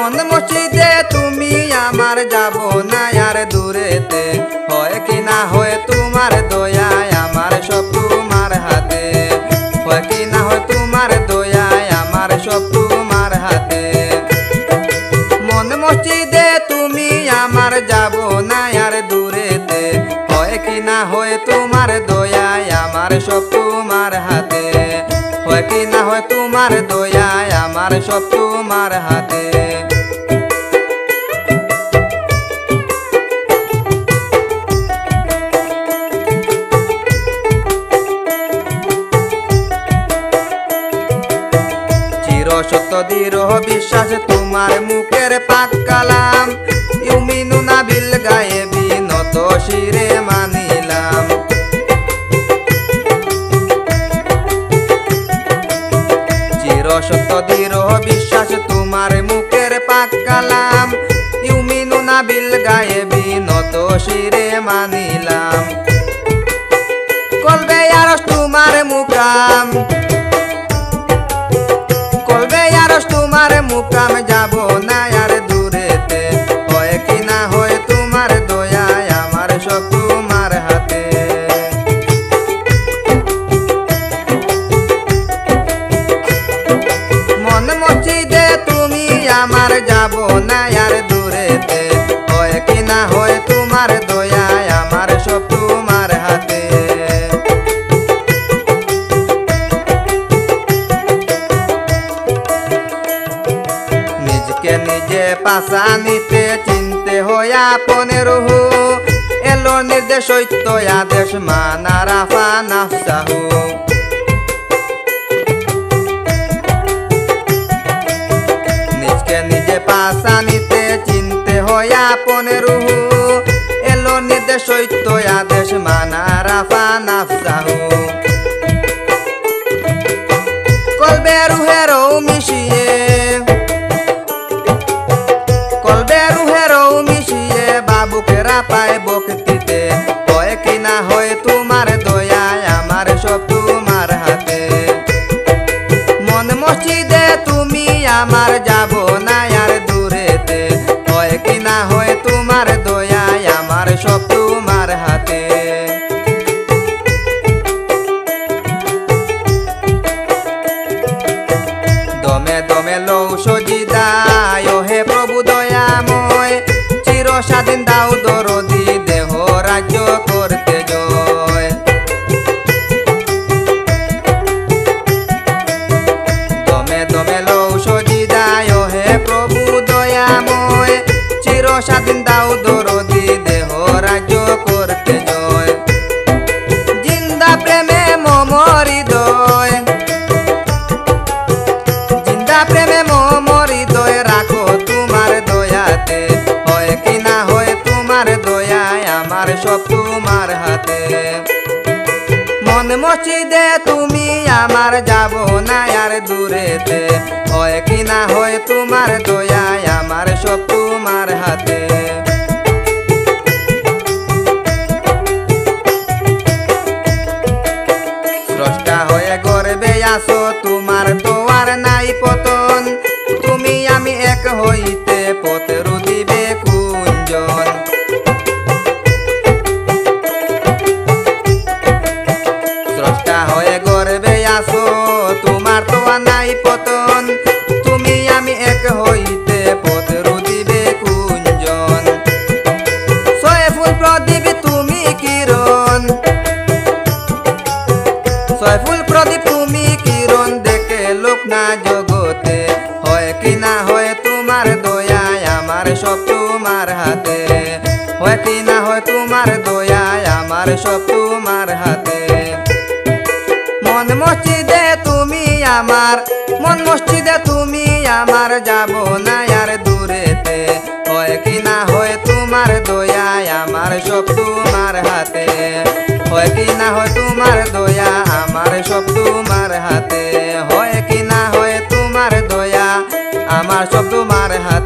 মন মসজিদে তুমি আমার যাব না আর দূরেতে, হয় কি না হয় তোমার দয়ায় আমার সব তোমার হাতে, হয় কি না হয় তোমার দয়ায় আমার সব তোমার হাতে। মন মসজিদে তুমি আমার যাব না আর দূরেতে, হয় কি না হয় তোমার দয়ায় আমার সব তোমার হাতে, হয় কি না হয় তোমার দয়ায় আমার সব তোমার হাতে। চিরসত্য দৃঢ় বিশ্বাস তোমার মুখের পাক কালাম, ইউমিনুনা বিল গায়েবি নত শিরে মানিলাম। চিরসত্য দৃঢ় বিশ্বাস তোমার মুখের পাক কালাম, ইউমিনুনা বিল গায়েবি নত শিরে মানিলাম। কলবে আরশ তোমার মুকাম, কলবে আরশ তোমার মুকাম যাব না আর দূরেতে, হয় কি না হয় তোমার দয়ায় আমার সব তোমার হাতে। মন মসজিদে তুমি আমার যাব না আর দূরেতে, হয় কি না হয় তোমার দয়ায় আমার সব তোমার হাতে। নিজকে নিজে পাশানিতে চিনতে হয় আপনের রুহু, এলো নির্দেশ সত্য আদেশ মানা রাফা নাফসাহু। নিজকে নিজে পাশানিতে চিনতে হয় আপনের রুহু, এলো নির্দেশ সত্য আদেশ মানা রাফা নাফসাহু। কলবে রুহেরও মিশিয়ে, কলবে রুহেরও মিশিয়ে বাবুকে রাপায় বকতিতে, হয় কি না হয় তোমার দয়ায় আমার সব তোমার হাতে। মন মসজিদে তুমি আমার যাব না আর দূরেতে, হয় কি না হয় তোমার দয়ায় আমার সব তোমার হাতে। দমে দমে লৌ সজিদায় ও হে প্রভু দয়াময়, চির স্বাধীন দাও দরদি দেহ রাজ্য করতে জয়। দমে দমে লৌ সজিদায় ও হে প্রভু দয়াময়, চির স্বাধীন দাও দরদি দেহ রাজ্য করতে জয়। জিন্দা প্রেমে মম হৃদয়, জিন্দা প্রেমে মম হৃদয় রাখো তোমার দয়াতে, হয় কি না হয় তোমার দয়ায় আমার সব তোমার হাতে। মন মসজিদে তুমি আমার যাব না আর দূরেতে, হয় কি না হয় তোমার দয়ায় আমার সব তোমার হাতে। স্রষ্টা হয়ে গর্বে আসো তোমার তো আর নাই পতন, তুমি আমি এক হইতে পথের দিবে কুঞ্জন। স্রষ্টা হয়ে গর্বে আসো তোমার তো আর নাই পতন, তুমি আমি এক হইতে পথের দিবে কুঞ্জন। সয়ফুল প্রদীপ তুমি কিরণ, সয়ফুল প্রদীপ তুমি কিরণ দেখে লোক না জগতে, হয় কি না হয় তোমার দয়ায় আমার সব তোমার হাতে, হয় কি না হয় তোমার দয়ায় আমার সব তোমার হাতে। মন মসজিদে তুমি আমার, মন মসজিদে তুমি আমার যাব না আর দূরেতে, হয় কি না হয় তোমার দয়ায় আমার সব তোমার হাতে, হয় কি না হয় তোমার দয়া আমার সব তোমার হাতে, হয় কি না হয় তোমার দয়া আমার সব তোমার হাতে।